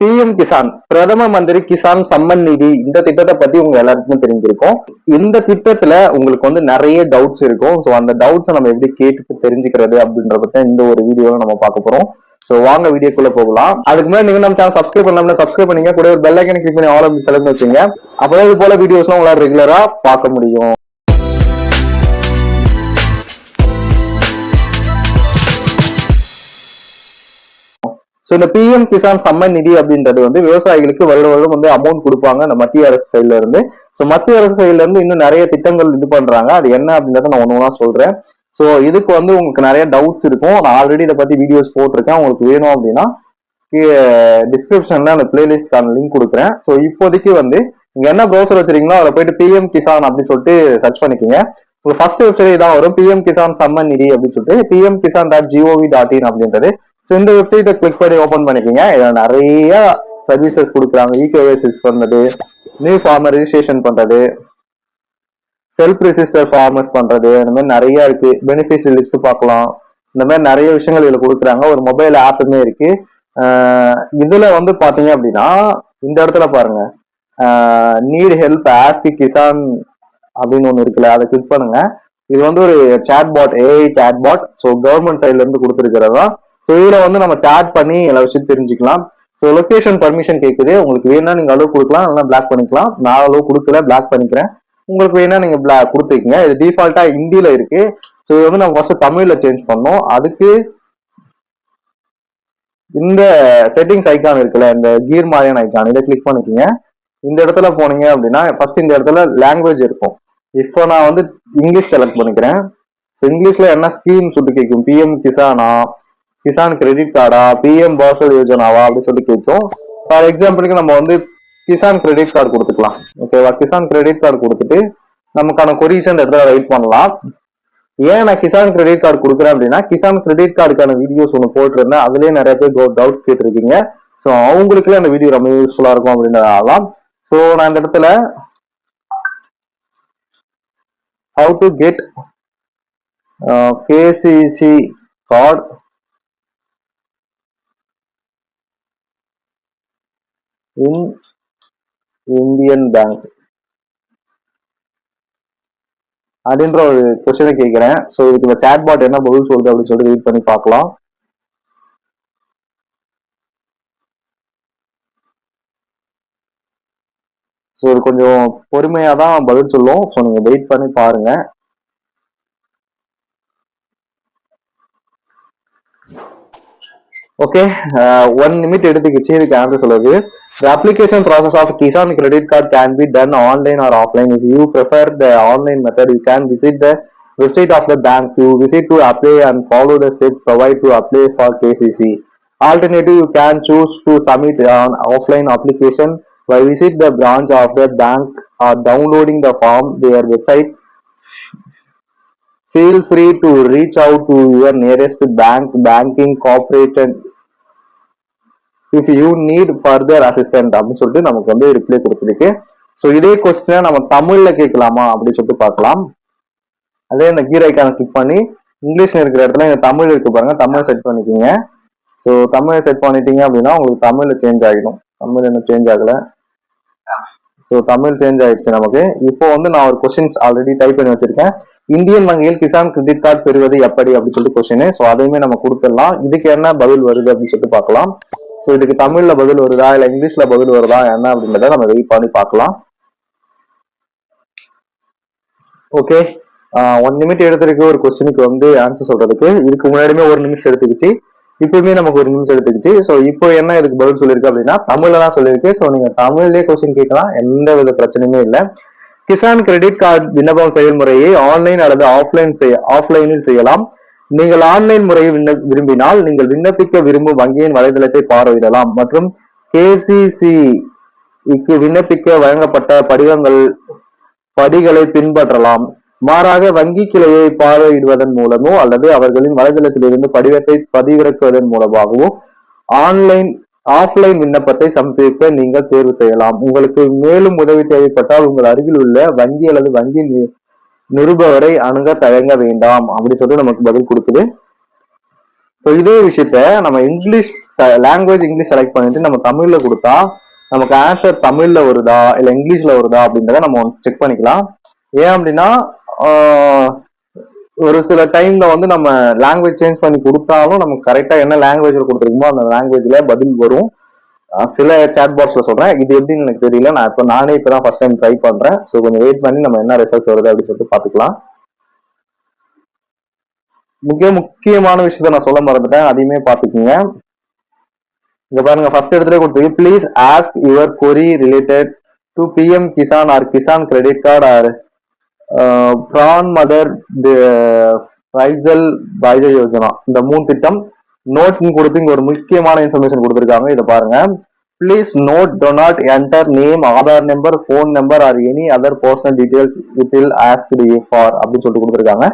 PM Kisan பிரதம மந்திரி Kisan summon நிதி இந்த திட்டத்தை பத்தி உங்க எல்லாருக்குமே தெரிஞ்சிருக்கும். இந்த திட்டத்துல உங்களுக்கு வந்து நிறைய டவுட்ஸ் இருக்கும். ஸோ அந்த டவுட்ஸை நம்ம எப்படி கேட்டு தெரிஞ்சுக்கிறது அப்படின்றத பத்தி இந்த ஒரு வீடியோல நம்ம பார்க்க போறோம். ஸோ வாங்க வீடியோக்குள்ள போகலாம். அதுக்கு முன்னாடி நீங்க நம்ம சேனல் சப்ஸ்கிரைப் பண்ணலாம்னா சப்ஸ்கிரைப் பண்ணீங்க, கூட ஒரு பெல் ஐக்கனை கிளிக் பண்ணி ஆல் ஆஃப் செலக்ட் வச்சுங்க. அப்பதான் இது போல வீடியோஸ்லாம் உங்களால ரெகுலரா பார்க்க முடியும். ஸோ இந்த பிஎம் கிசான் சம்மன் நிதி அப்படின்றது வந்து விவசாயிகளுக்கு வருடம் வந்து அமௌண்ட் கொடுப்பாங்க இந்த மத்திய அரசு சைட்ல இருந்து. ஸோ மத்திய அரசு சைட்ல இருந்து இன்னும் நிறைய திட்டங்கள் இது பண்றாங்க. அது என்ன அப்படின்றத நான் ஒன்று சொல்றேன். ஸோ இதுக்கு வந்து உங்களுக்கு நிறைய டவுட்ஸ் இருக்கும். நான் ஆல்ரெடி இதை பத்தி வீடியோஸ் போட்டிருக்கேன். உங்களுக்கு வேணும் அப்படின்னா டிஸ்கிரிப்ஷன்ல அந்த பிளேலிஸ்ட்கான லிங்க் கொடுக்குறேன். ஸோ இப்போதைக்கு வந்து நீங்க என்ன ப்ரௌசர் வச்சிருக்கீங்களோ அதில் போயிட்டு பிஎம் கிசான் அப்படின்னு சொல்லிட்டு சர்ச் பண்ணிக்கோங்க. உங்களுக்கு ஃபர்ஸ்ட் வெப்சைட் தான் வரும், பிஎம் கிசான் சம்மன் நிதி அப்படின்னு சொல்லிட்டு pmkisan.gov.in அப்படின்றது. இந்த வெப்சைட்டை கிளிக் பண்ணி ஓபன் பண்ணிக்கோங்க. இதில் நிறைய சர்வீசஸ் கொடுக்குறாங்க. இகேஒய்சி பண்றது, நியூ ஃபார்மர் ரிஜிஸ்ட்ரேஷன் பண்றது, செல்ஃப் ரிஜிஸ்டர் ஃபார்மர்ஸ் பண்றது, இந்த மாதிரி நிறைய இருக்கு. பெனிஃபிட்ஸ் லிஸ்ட் பார்க்கலாம். இந்த மாதிரி நிறைய விஷயங்கள் இதுல கொடுக்குறாங்க. ஒரு மொபைல் ஆப்புமே இருக்கு. இதுல வந்து பாத்தீங்க அப்படின்னா இந்த இடத்துல பாருங்க, நீட் ஹெல்ப் ஆஸ்க் கிசான் அப்படின்னு ஒண்ணு இருக்குல்ல, அதை கிளிக் பண்ணுங்க. இது வந்து ஒரு சாட் பாட், ஏஐ சாட் பாட். ஸோ கவர்மெண்ட் சைட்ல இருந்து கொடுத்துருக்கிறதா. ஸோ இதுல வந்து நம்ம சாட் பண்ணி எல்லா விஷயம் தெரிஞ்சுக்கலாம். ஸோ லொகேஷன் பர்மிஷன் கேட்குது. உங்களுக்கு வேணா நீங்க அளவு கொடுக்கலாம், இல்லைன்னா பிளாக் பண்ணிக்கலாம். நான் அளவு கொடுக்கல, பிளாக் பண்ணிக்கிறேன். உங்களுக்கு வேணா நீங்க பிளாக் கொடுத்துக்கீங்க. இது டிஃபால்ட்டா ஹிந்தியில இருக்கு. ஸோ இது வந்து நம்ம ஃபர்ஸ்ட் தமிழ்ல சேஞ்ச் பண்ணோம். அதுக்கு இந்த செட்டிங்ஸ் ஐக்கான் இருக்குல்ல, இந்த கீர் மாதிரியான ஐக்கான், இதை கிளிக் பண்ணிக்கோங்க. இந்த இடத்துல போனீங்க அப்படின்னா ஃபர்ஸ்ட் இந்த இடத்துல லாங்குவேஜ் இருக்கும். இப்போ நான் வந்து இங்கிலீஷ் செலக்ட் பண்ணிக்கிறேன். ஸோ இங்கிலீஷ்ல என்ன ஸ்கீம் சொல்லிட்டு கேட்கும், பிஎம் கிசானா, கிசான் கிரெடிட் கார்டா, பிஎம் பாசல் யோஜனாவா அப்படின்னு சொல்லி கேட்கும். ஃபார் எக்ஸாம்பிளுக்கு நம்ம வந்து கிசான் கிரெடிட் கார்டு கொடுத்துக்கலாம். ஓகேவா, கிசான் கிரெடிட் கார்டு கொடுத்துட்டு நமக்கான கொரிஸ் இந்த இடத்துல ரைட் பண்ணலாம். ஏன் நான் கிசான் கிரெடிட் கார்டு கொடுக்குறேன் அப்படின்னா, கிசான் கிரெடிட் கார்டுக்கான வீடியோஸ் ஒன்று போட்டிருந்தேன். அதுலேயே நிறைய பேர் டவுட்ஸ் கேட்டிருக்கீங்க. ஸோ அவங்களுக்குலாம் அந்த வீடியோ ரொம்ப யூஸ்ஃபுல்லா இருக்கும் அப்படின்றதாலாம். ஸோ நான் இந்த இடத்துல how to get KCC card in Indian bank அப்படின்ற ஒரு கொஸ்டினை கேட்கிறேன். ஸோ இதுக்கு சாட் பாட் என்ன பதில் சொல்லுது அப்படின்னு சொல்லிட்டு ரீட் பண்ணி பார்க்கலாம். ஸோ இது கொஞ்சம் பொறுமையா தான் பதில் சொல்லும். ஸோ நீங்க வெயிட் பண்ணி பாருங்க. ஓகே, 1 நிமிட் எடுத்துக்கிச்சு இதுக்கு ஆன்சர் சொல்லுது. The application process of Kisan credit card can be done online or offline. If you prefer the online method, you can visit the website of the bank you visit to apply and follow the steps provided to apply for KCC. Alternative, you can choose to submit an offline application by visit the branch of the bank or downloading the form their website. Feel free to reach out to your nearest banking corporation if you need further assistance அப்படின்னு சொல்லிட்டு நமக்கு வந்து reply கொடுத்துருக்கு. So இதே கொஸ்டினை நம்ம தமிழ்ல கேட்கலாமா அப்படின்னு சொல்லிட்டு பார்க்கலாம். அதே இந்த கீர் ஐக்கான கிளிக் பண்ணி இங்கிலீஷ்ல இருக்கிற இடத்துல இந்த தமிழ் இருக்கு பாருங்க, தமிழ் செட் பண்ணிக்கோங்க. ஸோ தமிழ் செட் பண்ணிட்டீங்க அப்படின்னா உங்களுக்கு தமிழ்ல சேஞ்ச் ஆகிடும். தமிழ் என்ன சேஞ்ச் ஆகல. ஸோ தமிழ் சேஞ்ச் ஆயிடுச்சு நமக்கு. இப்போ வந்து நான் ஒரு கொஸ்டின்ஸ் ஆல்ரெடி டைப் பண்ணி வச்சிருக்கேன். இந்தியன் வங்கியில் கிசான் கிரெடிட் கார்டு பெறுவது எப்படி அப்படின்னு சொல்லிட்டு கொஸ்டின். ஸோ அதையுமே நம்ம கொடுத்துடலாம். இதுக்கு என்ன பதில் வருது அப்படின்னு சொல்லிட்டு பார்க்கலாம். ஸோ இதுக்கு தமிழ்ல பதில் வருதா இல்ல இங்கிலீஷ்ல பதில் வருதா என்ன அப்படின்றத நம்ம வெயிட் பண்ணி பார்க்கலாம். ஓகே, 1 நிமிட் எடுத்திருக்கு ஒரு கொஸ்டினுக்கு வந்து ஆன்சர் சொல்றதுக்கு. இதுக்கு முன்னாடியுமே 1 நிமிஷம் எடுத்துக்கிச்சு, இப்பவுமே நமக்கு 1 நிமிஷம் எடுத்துக்கிச்சு. ஸோ இப்போ என்ன இதுக்கு பதில் சொல்லியிருக்கு அப்படின்னா தமிழ்ல தான் சொல்லியிருக்கு. ஸோ நீங்க தமிழ்லயே கொஸ்டின் கேட்கலாம், எந்த வித பிரச்சனையுமே இல்லை. கிசான் கிரெடிட் கார்டு விண்ணப்பம் செயல்முறையை ஆன்லைன் அல்லது ஆஃப்லைனில் செய்யலாம். நீங்கள் ஆன்லைன் முறையை விரும்பினால் நீங்கள் விண்ணப்பிக்க விரும்பும் வங்கியின் வலைதளத்தை பார்வையிடலாம் மற்றும் கேசிசிக்கு விண்ணப்பிக்க வழங்கப்பட்ட படிகளை பின்பற்றலாம். மாறாக வங்கி கிளையை பார்வையிடுவதன் மூலமோ அல்லது அவர்களின் வலைதளத்திலிருந்து படிவத்தை பதிவிறக்குவதன் மூலமாகவோ ஆஃப்லைன் விண்ணப்பத்தை சமர்ப்பிக்க நீங்கள் தேர்வு செய்யலாம். உங்களுக்கு மேலும் உதவி தேவைப்பட்டால் உங்கள் அருகில் உள்ள வங்கி அல்லது வங்கி நிருபவரை அணுக தயங்க வேண்டாம் அப்படி சொல்லிட்டு நமக்கு பதில் கொடுக்குது. ஸோ இதே விஷயத்த நம்ம இங்கிலீஷ் லாங்குவேஜ் இங்கிலீஷ் செலக்ட் பண்ணிட்டு நம்ம தமிழ்ல கொடுத்தா நமக்கு ஆன்சர் தமிழ்ல வருதா இல்ல இங்கிலீஷ்ல வருதா அப்படின்றத நம்ம செக் பண்ணிக்கலாம். ஏன் அப்படின்னா ஒரு சில டைம்ல வந்து நம்ம லாங்குவேஜ் சேஞ்ச் பண்ணி கொடுத்தாலும் நமக்கு கரெக்டா என்ன லாங்குவேஜ்ல கொடுத்துருக்கோமோ அந்த லாங்குவேஜ்ல பதில் வரும். சில சாட் பாக்ஸ்ல சொல்றேன், இது எப்படின்னு எனக்கு தெரியல. நானே இப்பதான் ஃபர்ஸ்ட் டைம் ட்ரை பண்றேன். ஸோ கொஞ்சம் வெயிட் பண்ணி நம்ம என்ன ரிசல்ட்ஸ் வருது அப்படின்னு சொல்லிட்டு பாத்துக்கலாம். முக்கியமான விஷயத்த நான் சொல்ல மறந்துட்டேன், அதையுமே பாத்துக்கோங்க. இங்க பாருங்க, ஃபர்ஸ்ட் இடத்துல கொடுத்துருக்கு, please ask your query related to PM Kisan or Kisan credit card or Pradhan Mantri Fasal Bima Yojana. இந்த 3 திட்டம் நோட் கொடுத்து இங்க ஒரு முக்கியமான இன்ஃபர்மேஷன் கொடுத்துருக்காங்க. இதை பாருங்க. Please note do not enter name, Aadhaar number, phone number or any other personal details it will ask you for அப்படின்னு சொல்லிட்டு கொடுத்துருக்காங்க.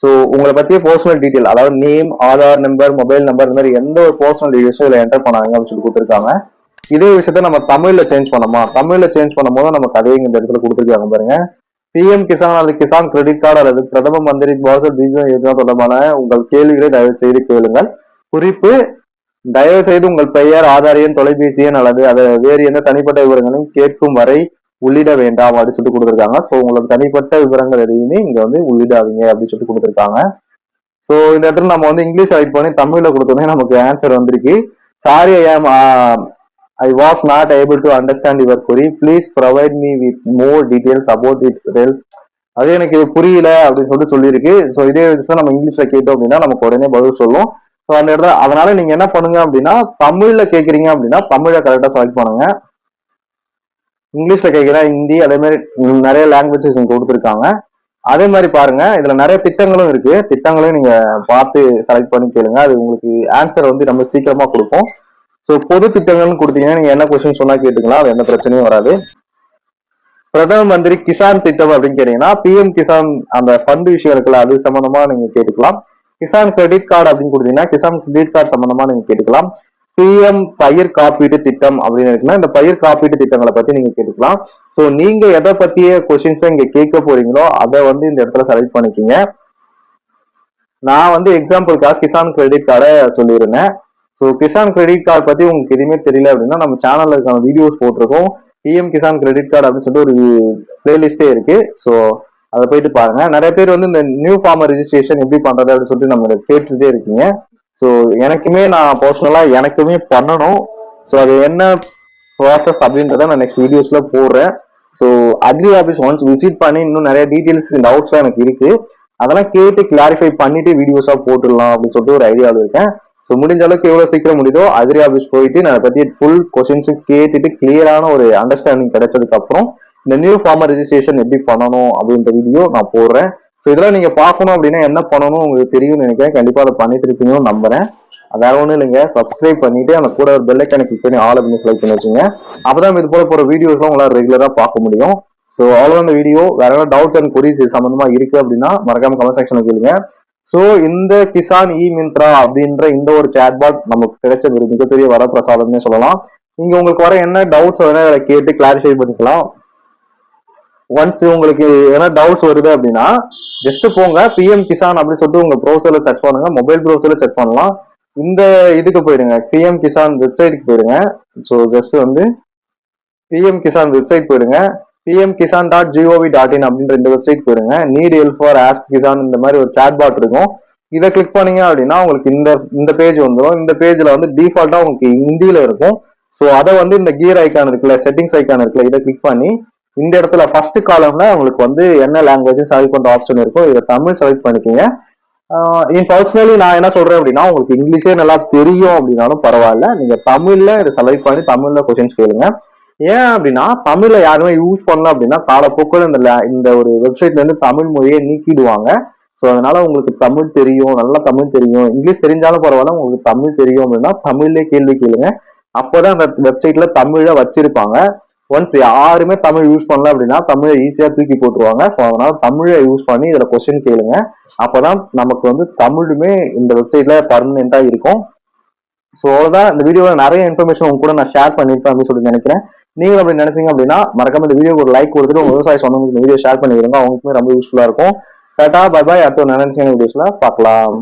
ஸோ உங்களை பத்திய பர்சனல் டீடைல், அதாவது name, Aadhaar number, mobile number, இந்த மாதிரி எந்த ஒரு பர்சனல் டீடைல்ஸும் இதில் என்டர் பண்ணாங்க அப்படின்னு சொல்லி கொடுத்துருக்காங்க. இதே விஷயத்த நம்ம தமிழ்ல சேஞ்ச் பண்ணோமா, தமிழ்ல சேஞ்ச் பண்ணும் போது நமக்கு அதே இந்த இடத்துல கொடுத்துருக்காங்க பாருங்க. பிஎம் கிசான் அல்லது கிசான் கிரெடிட் கார்டு அல்லது பிரதம மந்திரி பாசல் பீஜா யோஜனா தொடர்பான உங்கள் கேள்விகளை தயவு செய்து கேளுங்கள். குறிப்பு, தயவு செய்து உங்கள் பெயர், ஆதார் எண், தொலைபேசி எண் அல்லது அதை வேறு எந்த தனிப்பட்ட விவரங்களையும் கேட்கும் வரை உள்ளிட வேண்டாம் அப்படின்னு சொல்லிட்டு கொடுத்துருக்காங்க. ஸோ உங்களோட தனிப்பட்ட விவரங்கள் எதையுமே இங்க வந்து உள்ளிடாதீங்க அப்படின்னு சொல்லிட்டு கொடுத்துருக்காங்க. ஸோ இந்த இடத்துல நம்ம வந்து இங்கிலீஷ் ரைட் பண்ணி தமிழ்ல கொடுத்தோன்னே நமக்கு ஆன்சர் வந்திருக்கு. Sorry, I was not able to understand your query. Please provide me with more details about its help. அது எனக்கு இது புரியல அப்படின்னு சொல்லிட்டு சொல்லியிருக்கு. ஸோ இதே விஷயம் நம்ம இங்கிலீஷ்ல கேட்டோம் அப்படின்னா நமக்கு உடனே பதில் சொல்லும். ஸோ அந்த இடத்துல அதனால நீங்க என்ன பண்ணுங்க அப்படின்னா, தமிழ்ல கேட்குறீங்க அப்படின்னா தமிழை கரெக்டா செலக்ட் பண்ணுங்க. இங்கிலீஷ்ல கேட்கிறா ஹிந்தி, அதே மாதிரி நிறைய லாங்குவேஜஸ் கொடுத்துருக்காங்க. அதே மாதிரி பாருங்க, இதுல நிறைய திட்டங்களும் இருக்கு. திட்டங்களையும் நீங்க பார்த்து செலக்ட் பண்ணி கேளுங்க. அது உங்களுக்கு ஆன்சர் வந்து நம்ம சீக்கிரமா கொடுக்கும். ஸோ பொது திட்டங்கள்னு கொடுத்தீங்கன்னா நீங்க என்ன கொஸ்டின் சொன்னா கேட்டுக்கலாம், அது எந்த பிரச்சனையும் வராது. பிரதம மந்திரி கிசான் திட்டம் அப்படின்னு கேட்டீங்கன்னா பிஎம் கிசான் அந்த ஃபண்ட் விஷயம் இருக்குல்ல, அது சம்பந்தமா நீங்க கேட்டுக்கலாம். கிசான் கிரெடிட் கார்டு அப்படின்னு கொடுத்தீங்கன்னா கிசான் கிரெடிட் கார்டு சம்பந்தமா நீங்க கேட்டுக்கலாம். பிஎம் பயிர் காப்பீட்டு திட்டம் அப்படின்னு இருக்குன்னா இந்த பயிர் காப்பீட்டு திட்டங்களை பத்தி நீங்க கேட்டுக்கலாம். ஸோ நீங்க எதை பத்திய கொஸ்டின்ஸ் இங்க கேட்க போறீங்களோ அதை வந்து இந்த இடத்துல செலக்ட் பண்ணிக்கிங்க. நான் வந்து எக்ஸாம்பிளுக்காக கிசான் கிரெடிட் கார்டை சொல்லியிருந்தேன். ஸோ கிசான் கிரெடிட் கார்டு பத்தி உங்களுக்கு எதுவுமே தெரியல அப்படின்னா நம்ம சேனல்ல இருக்கான வீடியோஸ் போட்டிருக்கோம். பிஎம் கிசான் கிரெடிட் கார்டு அப்படின்னு சொல்லிட்டு ஒரு பிளேலிஸ்டே இருக்கு. ஸோ அதை போயிட்டு பாருங்க. நிறைய பேர் வந்து இந்த நியூ ஃபார்மர் ரெஜிஸ்ட்ரேஷன் எப்படி பண்றது அப்படின்னு சொல்லிட்டு நம்ம கேட்டுட்டே இருக்கீங்க. ஸோ நான் பர்சனலா எனக்குமே பண்ணணும். ஸோ அது என்ன ப்ராசஸ் அப்படின்றத நான் நெக்ஸ்ட் வீடியோஸ்ல போடுறேன். So agri office once visit பண்ணி இன்னும் நிறைய டீட்டெயில்ஸ் டவுட்ஸ்லாம் எனக்கு இருக்கு, அதெல்லாம் கேட்டு கிளாரிஃபை பண்ணிட்டு வீடியோஸா போட்டுடலாம் அப்படின்னு சொல்லிட்டு ஒரு ஐடியாவில் இருக்கேன். ஸோ முடிஞ்ச அளவுக்கு எவ்வளவு சீக்கிரம் முடியுதோ அக்ரி ஆஃபீஸ் போயிட்டு நான் பத்தி ஃபுல் கொஸ்டின்ஸ் கேட்டுட்டு கிளியரான ஒரு அண்டர்ஸ்டாண்டிங் கிடைச்சதுக்கு அப்புறம் இந்த நியூ ஃபார்மர் ரெஜிஸ்ட்ரேஷன் எப்படி பண்ணணும் அப்படின்ற வீடியோ நான் போடுறேன். ஸோ இதெல்லாம் நீங்க பார்க்கணும் அப்படின்னா என்ன பண்ணணும் உங்களுக்கு தெரியும்னு நினைக்கிறேன். கண்டிப்பா அதை பண்ணிட்டு இருப்பீங்கன்னு நம்புறேன். வேற ஒன்றும் இல்லைங்க, சப்ஸ்கிரைப் பண்ணிட்டு அந்த கூட ஒரு பெல் ஐக்கானை கிளிக் பண்ணி ஆல் அப்படின்னு செலக்ட் பண்ணி வச்சுங்க. அப்பதான் இது போல போற வீடியோஸ்லாம் உங்களால் ரெகுலரா பார்க்க முடியும். ஸோ அவ்வளோ இந்த வீடியோ. வேற ஏதாவது டவுட்ஸ் அண்ட் கொரிஸ் சம்பந்தமா இருக்கு அப்படின்னா மறக்காம கமெண்ட் செக்ஷன்ல கேளுங்க. ஸோ இந்த கிசான் இ மிந்த்ரா அப்படின்ற இந்த ஒரு சேட்பாட் நமக்கு கிடைச்ச ஒரு மிகப்பெரிய வரப்பிரசாதம்னே சொல்லலாம். நீங்க உங்களுக்கு வர என்ன டவுட்ஸ் வேணா அதை கேட்டு கிளாரிஃபை பண்ணிக்கலாம். ஒன்ஸ் உங்களுக்கு என்ன டவுட்ஸ் வருது அப்படின்னா ஜஸ்ட் போங்க பிஎம் கிசான் அப்படின்னு சொல்லிட்டு உங்க ப்ரௌசர்ல சர்ச் பண்ணுங்க, மொபைல் ப்ரௌசர்ல சர்ச் பண்ணலாம். இந்த இதுக்கு போயிடுங்க, பிஎம் கிசான் வெப்சைட்டுக்கு போயிடுங்க. ஸோ ஜஸ்ட் வந்து பிஎம் கிசான் வெப்சைட் போயிடுங்க, pmkisan.gov.in அப்படின்ற இந்த வெப்சைட் போயிடுங்க. Need help for ask Kisan இந்த மாதிரி ஒரு சாட் பாட் இருக்கும். இதை கிளிக் பண்ணீங்க அப்படின்னா உங்களுக்கு இந்த பேஜ் வந்துடும். இந்த பேஜ்ல வந்து டிஃபால்ட்டா உங்களுக்கு ஹிந்தியில இருக்கும். ஸோ அதை வந்து இந்த கியர் ஐக்கான் இருக்குல்ல, செட்டிங்ஸ் ஐக்கான் இருக்குல்ல, இதை கிளிக் பண்ணி இந்த இடத்துல ஃபர்ஸ்ட் காலம்ல உங்களுக்கு வந்து என்ன லாங்குவேஜ் செலக்ட் பண்ற ஆப்ஷன் இருக்கோ இதை தமிழ் செலக்ட் பண்ணிக்கோங்க. பர்சனலி நான் என்ன சொல்றேன் அப்படின்னா உங்களுக்கு இங்கிலீஷே நல்லா தெரியும் அப்படின்னாலும் பரவாயில்ல, நீங்க தமிழ்ல இதை செலக்ட் பண்ணி தமிழ்ல கொஸ்டின்ஸ் கேளுங்க. ஏன் அப்படின்னா தமிழ்ல யாருமே யூஸ் பண்ணல அப்படின்னா காலப்போக்கில் இந்த ஒரு வெப்சைட்ல இருந்து தமிழ் மொழியை நீக்கிடுவாங்க. ஸோ அதனால உங்களுக்கு தமிழ் தெரியும், நல்லா தமிழ் தெரியும், இங்கிலீஷ் தெரிஞ்சாலும் பரவாயில்ல, உங்களுக்கு தமிழ் தெரியும் அப்படின்னா தமிழ்லேயே கேள்வி கேளுங்க. அப்போதான் அந்த வெப்சைட்ல தமிழை வச்சிருப்பாங்க. ஒன்ஸ் யாருமே தமிழ் யூஸ் பண்ணல அப்படின்னா தமிழை ஈஸியா தூக்கி போட்டுருவாங்க. ஸோ அதனால தமிழை யூஸ் பண்ணி இதுல கொஸ்டின் கேளுங்க. அப்பதான் நமக்கு வந்து தமிழுமே இந்த வெப்சைட்ல பர்மனெண்டா இருக்கும். ஸோ அவ்வளவுதான். இந்த வீடியோல நிறைய இன்ஃபர்மேஷன் உங்க கூட நான் ஷேர் பண்ணிருப்பேன் அப்படின்னு சொல்லி நினைக்கிறேன். நீங்களும் அப்படி நினைச்சீங்க அப்படின்னா மறக்காம இந்த வீடியோக்கு ஒரு லைக் கொடுத்துட்டு உங்க விவசாய சொந்தங்களுக்கு இந்த வீடியோ ஷேர் பண்ணிக்கிறோங்க. அவங்களுக்குமே ரொம்ப யூஸ்ஃபுல்லா இருக்கும். Tata bye bye. அடுத்த நினைச்சீங்க வீடியோஸ்ல பார்க்கலாம்.